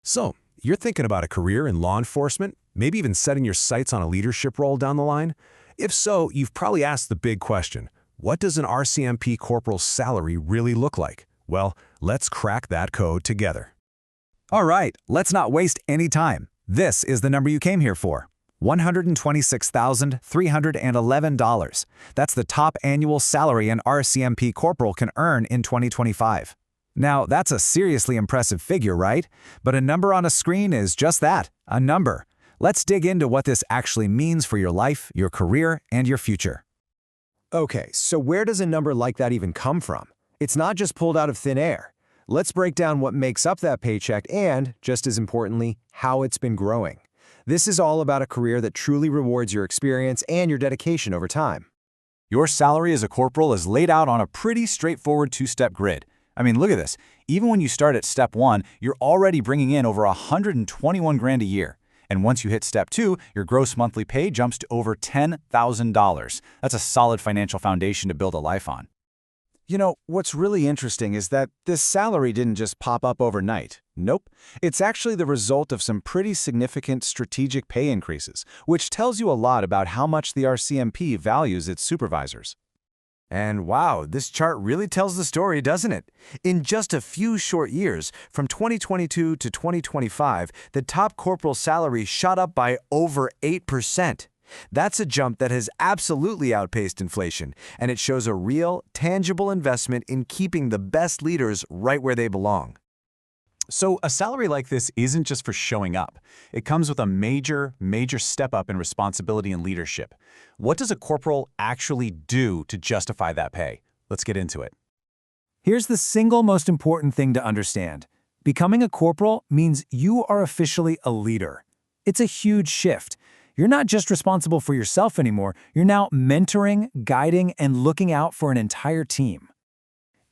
So, you're thinking about a career in law enforcement, maybe even setting your sights on a leadership role down the line? If so, you've probably asked the big question, what does an RCMP Corporal's salary really look like? Well, let's crack that code together. All right, let's not waste any time. This is the number you came here for. $126,311. That's the top annual salary an RCMP Corporal can earn in 2025. Now, that's a seriously impressive figure, right? But a number on a screen is just that, a number. Let's dig into what this actually means for your life, your career, and your future. Okay, so where does a number like that even come from? It's not just pulled out of thin air. Let's break down what makes up that paycheck and, just as importantly, how it's been growing. This is all about a career that truly rewards your experience and your dedication over time. Your salary as a corporal is laid out on a pretty straightforward two-step grid. I mean, look at this. Even when you start at step 1, you're already bringing in over $121,000 a year. And once you hit step 2, your gross monthly pay jumps to over $10,000. That's a solid financial foundation to build a life on. You know, what's really interesting is that this salary didn't just pop up overnight. Nope. It's actually the result of some pretty significant strategic pay increases, which tells you a lot about how much the RCMP values its supervisors. And wow, this chart really tells the story, doesn't it? In just a few short years, from 2022 to 2025, the top corporal salary shot up by over 8%. That's a jump that has absolutely outpaced inflation, and it shows a real, tangible investment in keeping the best leaders right where they belong. So a salary like this isn't just for showing up. It comes with a major step up in responsibility and leadership. What does a corporal actually do to justify that pay? Let's get into it. Here's the single most important thing to understand. Becoming a corporal means you are officially a leader. It's a huge shift. You're not just responsible for yourself anymore. You're now mentoring, guiding, and looking out for an entire team.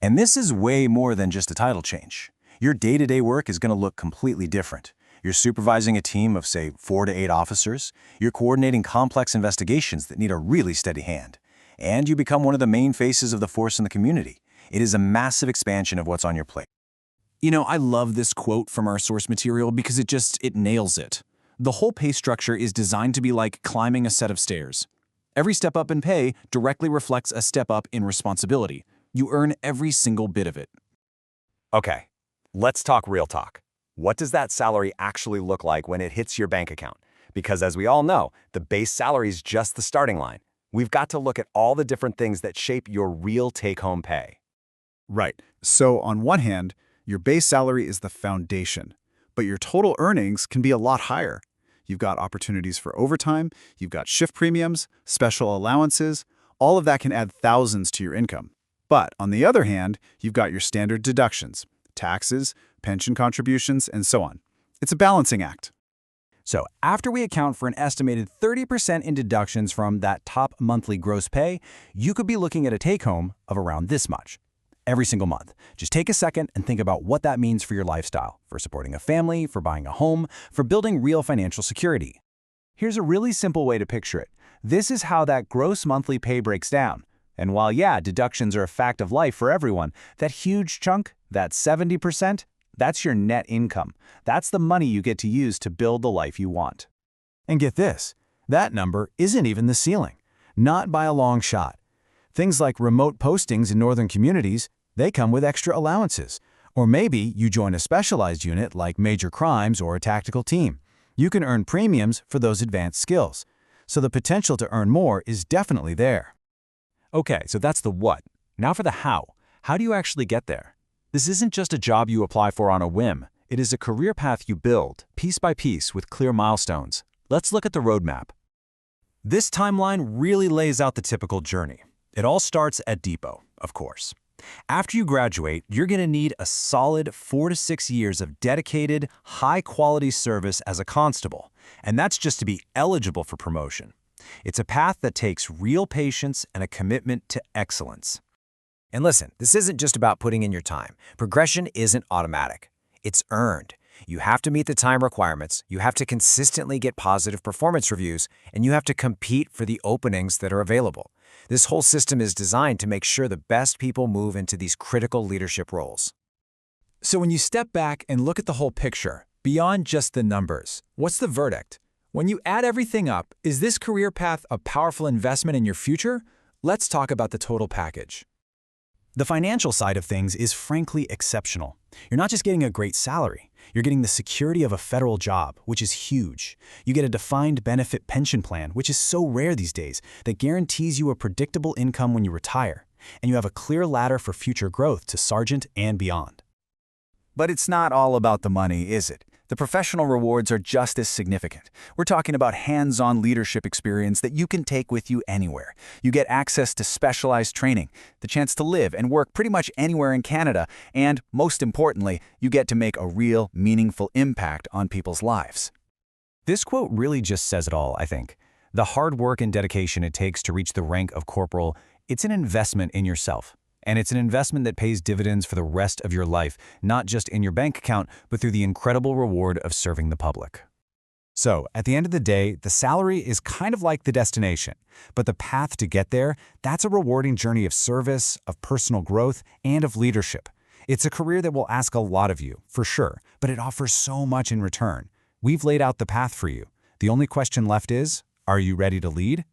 And this is way more than just a title change. Your day-to-day work is going to look completely different. You're supervising a team of, say, 4 to 8 officers. You're coordinating complex investigations that need a really steady hand. And you become one of the main faces of the force in the community. It is a massive expansion of what's on your plate. You know, I love this quote from our source material because it nails it. The whole pay structure is designed to be like climbing a set of stairs. Every step up in pay directly reflects a step up in responsibility. You earn every single bit of it. Okay, let's talk real talk. What does that salary actually look like when it hits your bank account? Because as we all know, the base salary is just the starting line. We've got to look at all the different things that shape your real take-home pay. Right. So on one hand, your base salary is the foundation, but your total earnings can be a lot higher. You've got opportunities for overtime, you've got shift premiums, special allowances. All of that can add thousands to your income. But on the other hand, you've got your standard deductions, taxes, pension contributions, and so on. It's a balancing act. So after we account for an estimated 30% in deductions from that top monthly gross pay, you could be looking at a take-home of around this much every single month. Just take a second and think about what that means for your lifestyle, for supporting a family, for buying a home, for building real financial security. Here's a really simple way to picture it. This is how that gross monthly pay breaks down. And while, yeah, deductions are a fact of life for everyone, that huge chunk, that 70%, that's your net income. That's the money you get to use to build the life you want. And get this, that number isn't even the ceiling. Not by a long shot. Things like remote postings in northern communities, they come with extra allowances. Or maybe you join a specialized unit like major crimes or a tactical team. You can earn premiums for those advanced skills. So the potential to earn more is definitely there. Okay, so that's the what. Now for the how. How do you actually get there? This isn't just a job you apply for on a whim. It is a career path you build, piece by piece, with clear milestones. Let's look at the roadmap. This timeline really lays out the typical journey. It all starts at depot, of course. After you graduate, you're going to need a solid 4 to 6 years of dedicated, high-quality service as a constable, and that's just to be eligible for promotion. It's a path that takes real patience and a commitment to excellence. And listen, this isn't just about putting in your time. Progression isn't automatic. It's earned. You have to meet the time requirements, you have to consistently get positive performance reviews, and you have to compete for the openings that are available. This whole system is designed to make sure the best people move into these critical leadership roles. So when you step back and look at the whole picture, Beyond just the numbers, what's the verdict? When you add everything up, is this career path a powerful investment in your future? Let's talk about the total package. The financial side of things is frankly exceptional. You're not just getting a great salary, you're getting the security of a federal job, which is huge. You get a defined benefit pension plan, which is so rare these days, that guarantees you a predictable income when you retire. And you have a clear ladder for future growth to sergeant and beyond. But it's not all about the money, is it? The professional rewards are just as significant. We're talking about hands-on leadership experience that you can take with you anywhere. You get access to specialized training, the chance to live and work pretty much anywhere in Canada, and, most importantly, you get to make a real, meaningful impact on people's lives. This quote really just says it all, I think. The hard work and dedication it takes to reach the rank of corporal, it's an investment in yourself. And it's an investment that pays dividends for the rest of your life, not just in your bank account, but through the incredible reward of serving the public. So, at the end of the day, the salary is kind of like the destination. But the path to get there, that's a rewarding journey of service, of personal growth, and of leadership. It's a career that will ask a lot of you, for sure, but it offers so much in return. We've laid out the path for you. The only question left is, are you ready to lead?